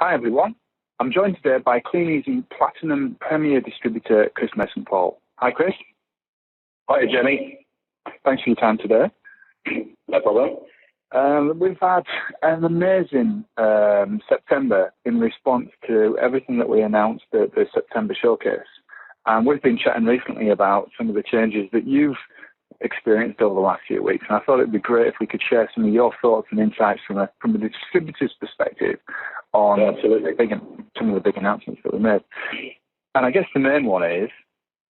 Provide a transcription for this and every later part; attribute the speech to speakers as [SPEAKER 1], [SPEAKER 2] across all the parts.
[SPEAKER 1] Hi everyone. I'm joined today by Kleeneze Platinum Premier Distributor Chris Mason-Paull. Hi Chris.
[SPEAKER 2] Hi Jenny.
[SPEAKER 1] Thanks for your time today.
[SPEAKER 2] No problem.
[SPEAKER 1] We've had an amazing September in response to everything that we announced at the September showcase. And we've been chatting recently about some of the changes that you've experienced over the last few weeks. And I thought it'd be great if we could share some of your thoughts and insights from the distributor's perspective on some of the big announcements that we made. And I guess the main one is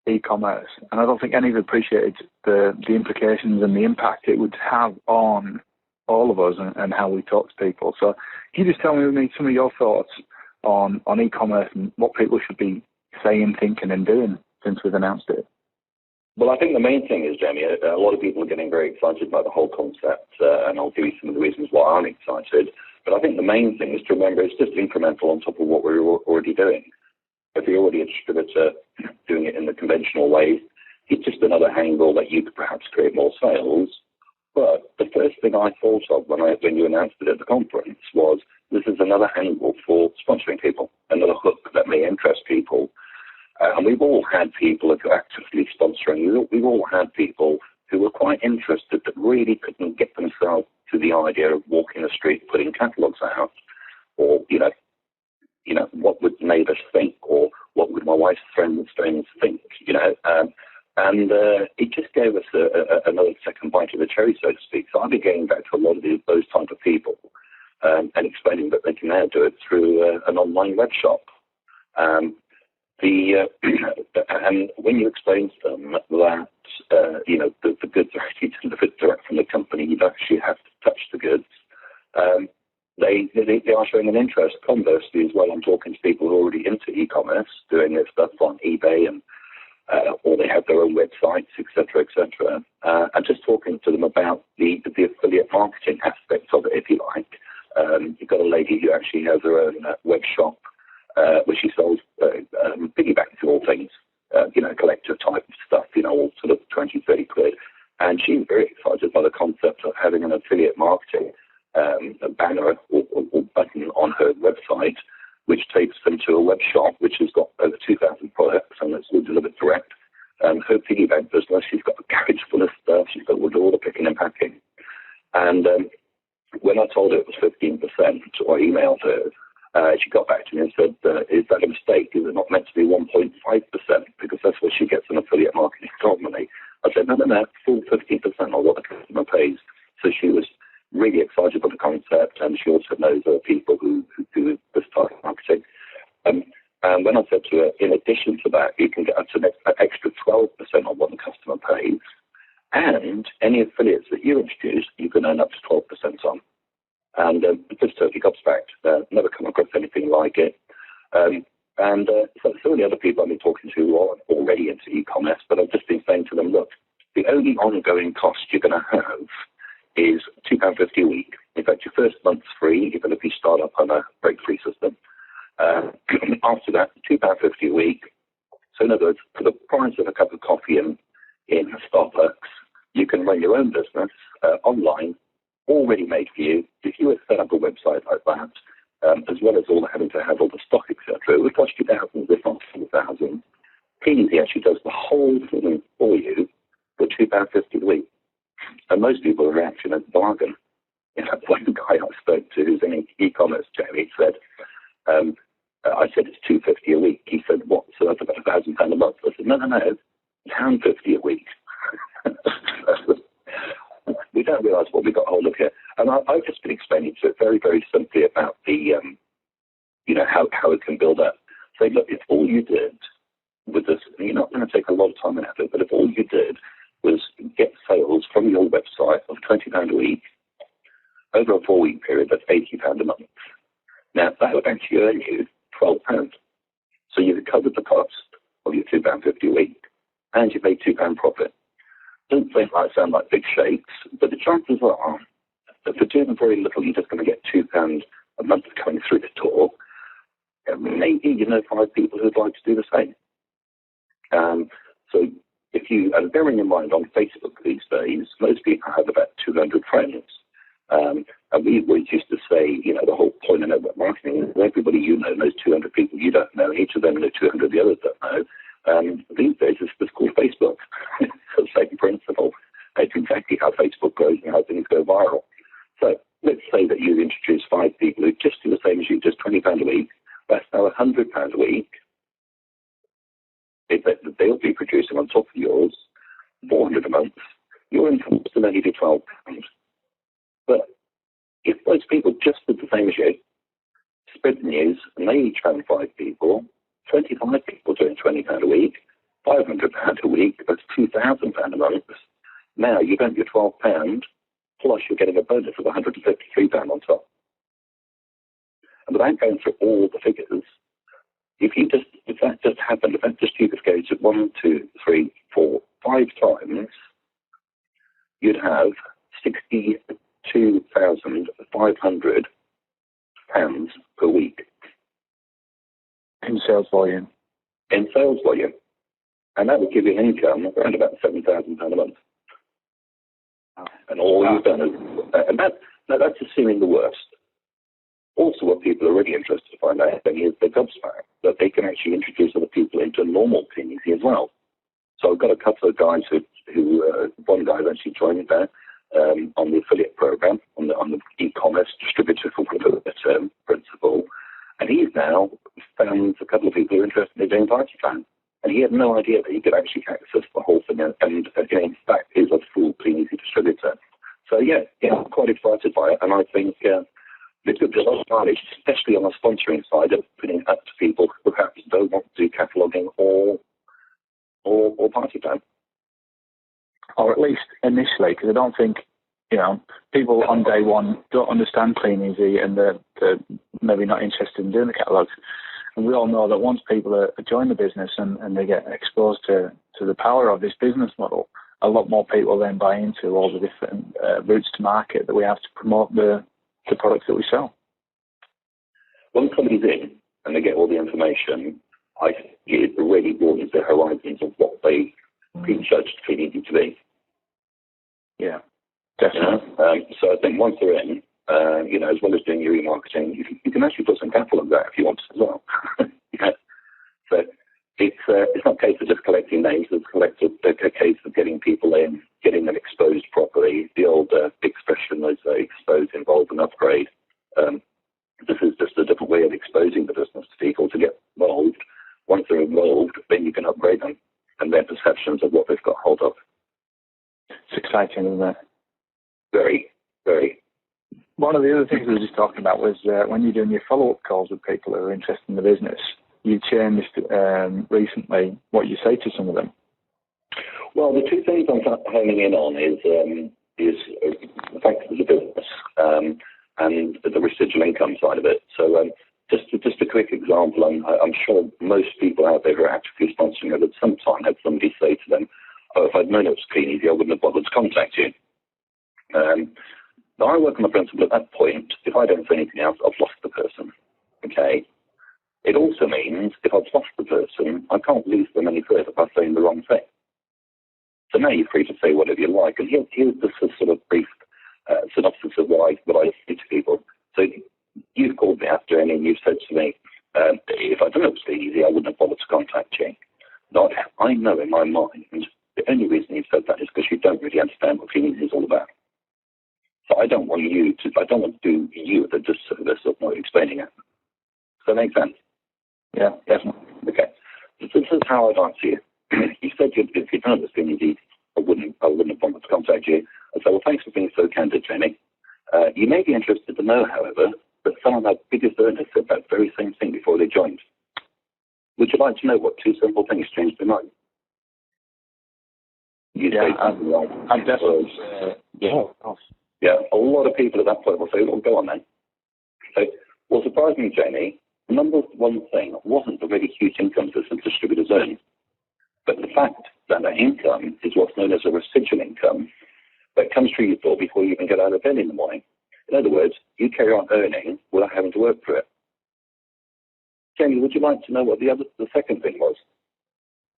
[SPEAKER 1] e-commerce. And I don't think any of us appreciated the implications and the impact it would have on all of us and how we talk to people. So can you just tell me some of your thoughts on e-commerce and what people should be saying, thinking and doing since we've announced it?
[SPEAKER 2] Well, I think the main thing is, Jamie, a lot of people are getting very excited by the whole concept, and I'll give you some of the reasons why I'm excited. But I think the main thing is to remember it's just incremental on top of what we're already doing. If you're already a distributor doing it in the conventional way, it's just another angle that you could perhaps create more sales. But the first thing I thought of when you announced it at the conference was this is another angle for sponsoring people, another hook that may interest people. And we've all had people who are actively sponsoring. We've all had people who were quite interested but really couldn't get themselves to the idea of walking the street, putting catalogues out, or, you know, what would neighbours think, or what would my wife's friends think, and it just gave us another second bite of the cherry, so to speak. So I've been going back to a lot of those type of people and explaining that they can now do it through an online web shop. And when you explain to them that, the goods are actually delivered direct from the company, you don't actually have to touch the goods, they are showing an interest. Conversely as well, I'm talking to people who are already into e-commerce, doing their stuff on eBay, and or they have their own websites, etc., and just talking to them about the affiliate marketing aspects of it, if you like. You've got a lady who actually has her own web shop, where she sells piggyback to all things, collector type stuff, all sort of 20, 30 quid. And she's very excited by the concept of having an affiliate marketing a banner or button on her website, which takes them to a web shop which has got over 2,000 products and it's all delivered direct. Her piggyback business, she's got a carriage full of stuff. She's got all the picking and packing. And when I told her it was 15%, or emailed her, she got back to me and said, is that a mistake? Is it not meant to be 1.5%? Because that's what she gets an affiliate marketing company. I said, no, full 15% on what the customer pays. So she was really excited by the concept, and she also knows there are people who do this type of marketing. And when I said to her, in addition to that, you can get up to an extra 12% on what the customer pays, and any affiliates that you introduce, you can earn up to 12% on. And this totally gobsmacked. Never come across anything like it. So many other people I've been talking to who are already into e-commerce, but I've just been saying to them, look, the only ongoing cost you're going to have is £2.50 a week. In fact, your first month's free, even if you start up on a break-free system. After that, £2.50 a week. So in other words, for the price of a cup of coffee in Starbucks, you can run your own business online, already made for you. If you were to set up a website like that, as well as all having to have all the stock, etc., it would cost you thousands, if not 4,000. Kleeneze actually does the whole thing for you for £2.50 a week. And most people are reacting as a bargain. One guy I spoke to who's in e-commerce, Jamie, said, I said it's £2.50 a week. He said, what? So that's about £1,000 a month. I said, no, £1.50 a week. We don't realise what we got hold of here. And I've just been explaining to it very, very simply about the, how it can build up. So look, if all you did with this, and you're not going to take a lot of time and effort, but if all you did was get sales from your website of £20 a week over a 4-week period, that's £80 a month. Now, that would actually earn you £12. So you've covered the cost of your £2.50 a week, and you've made £2 profit. Doesn't sound like big shakes, but the chances are that for doing very little, you're just going to get £2 a month coming through the door. And maybe 5 people who'd like to do the same. So if you, and bearing in mind on Facebook these days, most people have about 200 friends. And we always used to say, the whole point of network marketing is everybody you know knows 200 people you don't know. Each of them know 200 the others don't know. These days, it's called Facebook. It's the same principle. It's exactly how Facebook grows and how things go viral. So let's say that you introduce 5 people who just do the same as you, just £20 a week. That's now £100 a week. They'll be producing on top of yours 400 a month. Your income will still only be £12. But if those people just did the same as you, spread the news, and they each found 5 people, 25 people doing £20 a week, £500 a week, that's £2,000 a month. Now you've earned your £12, plus you're getting a bonus of £153 on top. And without going through all the figures, if that just happened, if that just duplicated 1, 2, 3, 4, 5 times, you'd have £62,500 per week.
[SPEAKER 1] In sales volume.
[SPEAKER 2] In sales volume. And that would give you an income of around about £7,000 a month. Oh. And all you've done is, and that's assuming the worst. Also, what people are really interested to find out is the gobsmack, that they can actually introduce other people into normal Kleeneze as well. So I've got a couple of guys who one guy's actually joined there on the affiliate program, on the e-commerce distributor, for the term principle, and he's now found a couple of people who are interested in doing party plan. And he had no idea that he could actually access the whole thing, and again, in fact, is a full Kleeneze distributor. So yeah, I'm quite excited by it, and I think it could be a lot of mileage, especially on the sponsoring side, of putting it up to people who perhaps don't want to do cataloguing or party plan.
[SPEAKER 1] Or at least initially, because I don't think, people on day one don't understand Kleeneze and they're maybe not interested in doing the catalogues. And we all know that once people join the business and they get exposed to the power of this business model, a lot more people then buy into all the different routes to market that we have to promote the products that we sell.
[SPEAKER 2] Once somebody's in and they get all the information, I think it really broadens their horizons of what they prejudged Kleeneze to be.
[SPEAKER 1] Yeah, definitely.
[SPEAKER 2] So I think once they're in, as well as doing your remarketing, you can actually put some catalogue there if you want as well. So it's not a case of just collecting names, it's a case of getting people in, getting them exposed properly. The old expression is expose, involve, and upgrade. This is just a different way of exposing the business to people to get involved. Once they're involved, then you can upgrade them and their perceptions of what they've got hold of.
[SPEAKER 1] It's exciting, isn't it?
[SPEAKER 2] Very, very.
[SPEAKER 1] One of the other things we were just talking about was when you're doing your follow-up calls with people who are interested in the business, you changed recently what you say to some of them.
[SPEAKER 2] Well, the two things I'm homing in on is the fact that there's a business and the residual income side of it. So just a quick example, I'm sure most people out there who are actively sponsoring it at some time had somebody say to them, "Oh, if I'd known it was Kleeneze, I wouldn't have bothered to contact you." Now, I work on the principle at that point, if I don't say anything else, I've lost the person. Okay? It also means if I've lost the person, I can't lose them any further by saying the wrong thing. So now you're free to say whatever you like. And here's the sort of brief synopsis of what I say to people. So you've called me after and you've said to me, if I don't know it was Kleeneze, I wouldn't have bothered to contact you. Now, I know in my mind, the only reason you've said that is because you don't really understand what Kleeneze is all about. So I don't want to do you the disservice of not explaining it. Does that make sense?
[SPEAKER 1] Yeah, definitely.
[SPEAKER 2] Okay. This is how I'd answer you. You said if you'd done this Kleeneze, I wouldn't have wanted to contact you. I said, well, thanks for being so candid, Jamie. You may be interested to know, however, that some of our biggest earners said that very same thing before they joined. Would you like to know what 2 simple things changed their mind?
[SPEAKER 1] I'm definitely.
[SPEAKER 2] Yeah, a lot of people at that point will say, well, go on then. So, well, surprisingly, Jamie, the number one thing wasn't the really huge income that some distributors earn, but the fact that that income is what's known as a residual income that comes through your door before you even get out of bed in the morning. In other words, you carry on earning without having to work for it. Jamie, would you like to know what the second thing was?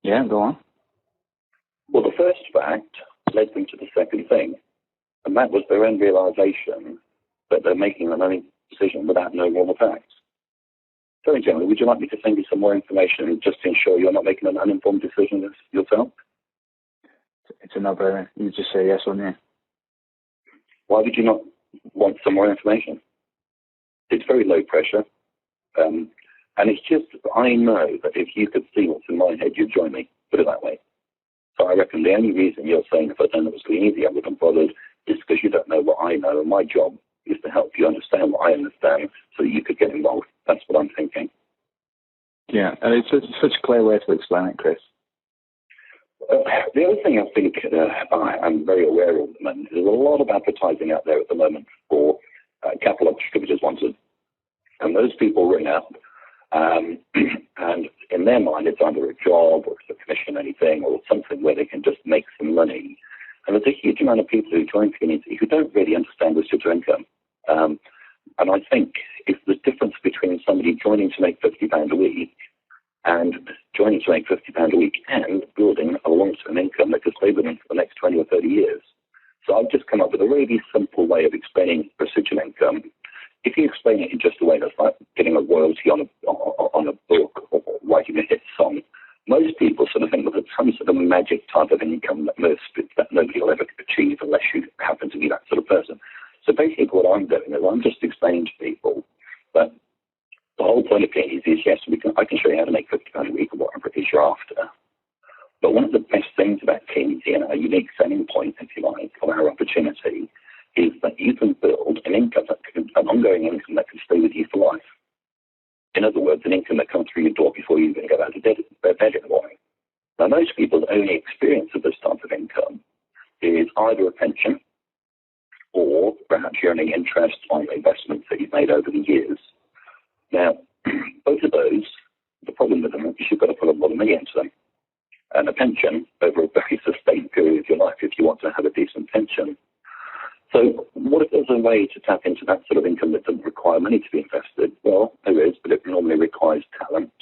[SPEAKER 1] Yeah, go on.
[SPEAKER 2] Well, the first fact led them to the second thing. And that was their own realization that they're making an own decision without knowing all the facts. So, generally, would you like me to send you some more information just to ensure you're not making an uninformed decision yourself?
[SPEAKER 1] It's a no-brainer. You just say yes or no.
[SPEAKER 2] Why would you not want some more information? It's very low pressure. And it's just, I know that if you could see what's in my head, you'd join me. Put it that way. So I reckon the only reason you're saying if I'd done it was easy, I wouldn't have bothered, is because you don't know what I know. And my job is to help you understand what I understand so that you could get involved. That's what I'm thinking.
[SPEAKER 1] Yeah, and it's such a clear way to explain it, Chris.
[SPEAKER 2] The other thing I think I'm very aware of at the moment, there's a lot of advertising out there at the moment for catalogue distributors wanted. And those people ring up, and in their mind, it's either a job or it's a commission, anything, or something where they can just make some money. And there's a huge amount of people who join Kleeneze who don't really understand residual income. And I think if the difference between somebody joining to make £50 a week and joining to make £50 a week and building a long-term income that could stay with them for the next 20 or 30 years. So I've just come up with a really simple way of explaining residual income. If you explain it in just a way that's like getting a royalty on a book or writing a hit song, most people sort of think, well, there's some sort of magic type of income that nobody will ever achieve unless you happen to be that sort of person. So basically what I'm doing is I'm just explaining to people that the whole point of Kleeneze is, yes, I can show you how to make £50 a week or whatever it is you're after. But one of the best things about Kleeneze and our unique selling point, if you like, of our opportunity, is that you can build an income, an ongoing income that can stay with you for life. In other words, an income that comes through your door before you even go out of bed in the morning. Now, most people's only experience of this type of income is either a pension or perhaps you're earning interest on investments that you've made over the years. Now, both of those, the problem with them is you've got to put a lot of money into them. And a pension over a very sustained period of your life if you want to have a decent pension. So what if there's a way to tap into that sort of income that doesn't require money to be invested? Well, there is, but it normally requires talent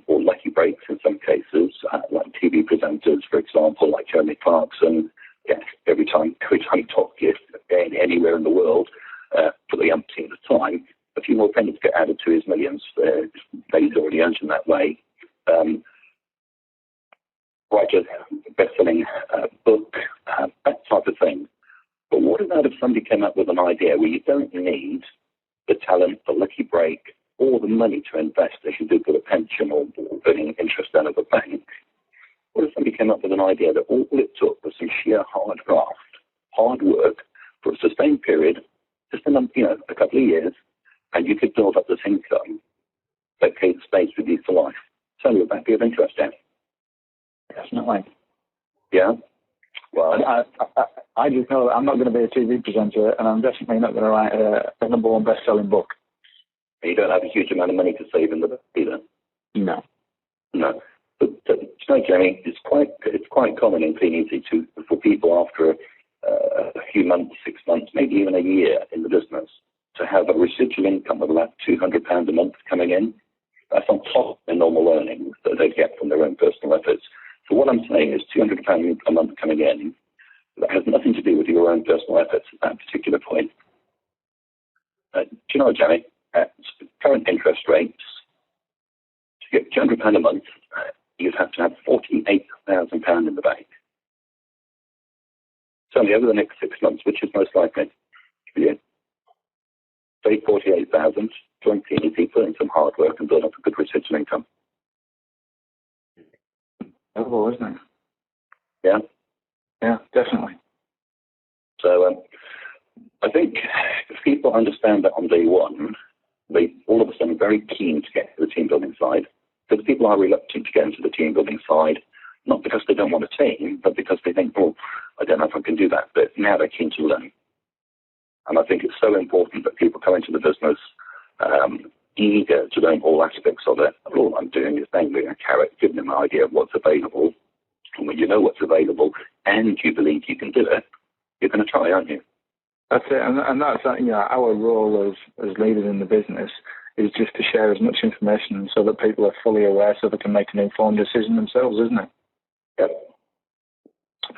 [SPEAKER 2] or lucky breaks in some cases, like TV presenters, for example, like Jeremy Clarkson. Yes, every time you talk anywhere in the world for the umpteenth time, a few more pennies get added to his millions that he's already earned in that way. Write a best-selling book, that type of thing. But what about if somebody came up with an idea where you don't need the talent, the lucky break, or the money to invest as you do for a pension or earning interest out of a bank? What if somebody came up with an idea that all it took was some sheer hard graft, hard work for a sustained period, just a couple of years, and you could build up this income that stays with you for life? So would that be of interest, Dan?
[SPEAKER 1] Definitely.
[SPEAKER 2] Yeah? Well,
[SPEAKER 1] I just know that I'm not going to be a TV presenter, and I'm definitely not going to write a number one best-selling book.
[SPEAKER 2] You don't have a huge amount of money to save in the book either.
[SPEAKER 1] No.
[SPEAKER 2] But Jeremy, it's quite common in Kleeneze for people after a few months, 6 months, maybe even a year in the business, to have a residual income of about £200 a month coming in. That's on top of their normal earnings that they get from their own personal efforts. So what I'm saying is £200 a month coming in that has nothing to do with your own personal efforts at that particular point. Do you know, Jeremy, at current interest rates, to get £200 a month, you'd have to have £48,000 in the bank. Tell me over the next 6 months, which is most likely for you? Say 48,000, join Kleeneze, put in some hard work and build up a good residual income.
[SPEAKER 1] Terrible, isn't it?
[SPEAKER 2] Yeah?
[SPEAKER 1] Yeah, definitely.
[SPEAKER 2] So I think if people understand that on day one, they all of a sudden are very keen to get to the team building side. Because people are reluctant to get into the team building side, not because they don't want a team, but because they think, oh, I don't know if I can do that. But now they're keen to learn. And I think it's so important that people come into the business eager to learn all aspects of it. And all I'm doing is dangling a carrot, giving them an idea of what's available. And when you know what's available and you believe you can do it, you're going to try, aren't you?
[SPEAKER 1] That's it. And that's our role as leaders in the business is just to share as much information so that people are fully aware so they can make an informed decision themselves, isn't it?
[SPEAKER 2] Yep.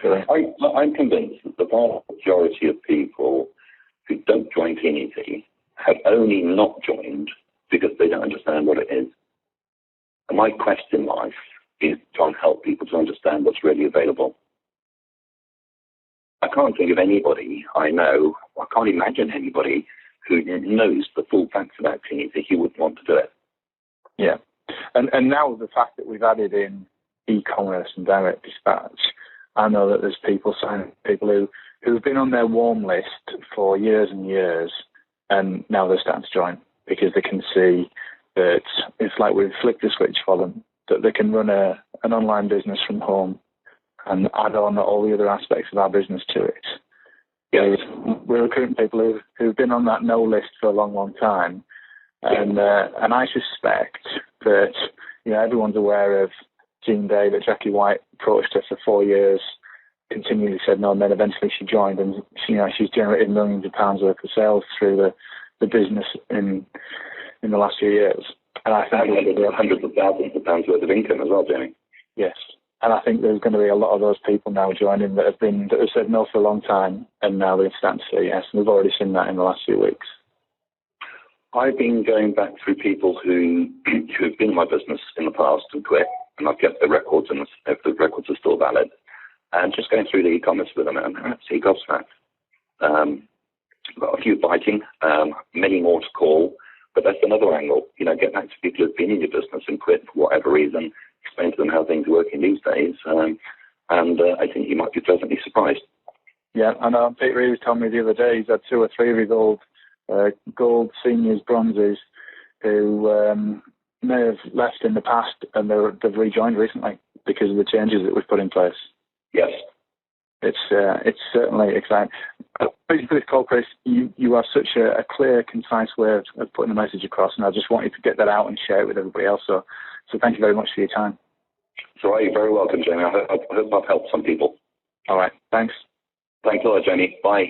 [SPEAKER 2] I'm convinced that the vast majority of people who don't join Kleeneze have only not joined because they don't understand what it is. And my quest in life is to try and help people to understand what's really available. I can't think of anybody I know, I can't imagine anybody who knows the full facts about Kleeneze who would want to do it.
[SPEAKER 1] Yeah. And now the fact that we've added in e-commerce and direct dispatch, I know that there's people who've been on their warm list for years and years, and now they're starting to join because they can see that it's like we've flicked the switch for them, that they can run an online business from home and add on all the other aspects of our business to it.
[SPEAKER 2] Yes.
[SPEAKER 1] We're recruiting people who've been on that no list for a long, long time, and I suspect that everyone's aware of Jean Day, that Jackie White approached her for 4 years, continually said no, and then eventually she joined, and she's generated millions of pounds worth of sales through the business in the last few years. And I think
[SPEAKER 2] hundreds of thousands of pounds worth of income as well, Jamie.
[SPEAKER 1] Yes. And I think there's going to be a lot of those people now joining that have said no for a long time, and now they're starting to say yes. And we've already seen that in the last few weeks.
[SPEAKER 2] I've been going back through people who have been in my business in the past and quit, and I've kept the records, and if the records are still valid, and just going through the e-commerce with them, and see gobsmacked. Got a few biting, many more to call, but that's another angle. Get back to people who've been in your business and quit for whatever reason, explain to them how things are working these days, and I think you might be pleasantly surprised.
[SPEAKER 1] Yeah, I know. Peter Reeve was telling me the other day he's had 2 or 3 of his old gold seniors, bronzes, who may have left in the past, and they've rejoined recently because of the changes that we've put in place.
[SPEAKER 2] Yes.
[SPEAKER 1] It's certainly exciting. Thank you for this call, Chris. You have such a clear, concise way of putting the message across, and I just want you to get that out and share it with everybody else. So thank you very much for your time.
[SPEAKER 2] It's all right. You're very welcome, Jamie. I hope I've helped some people.
[SPEAKER 1] All right. Thanks.
[SPEAKER 2] Thanks a lot, Jamie. Bye.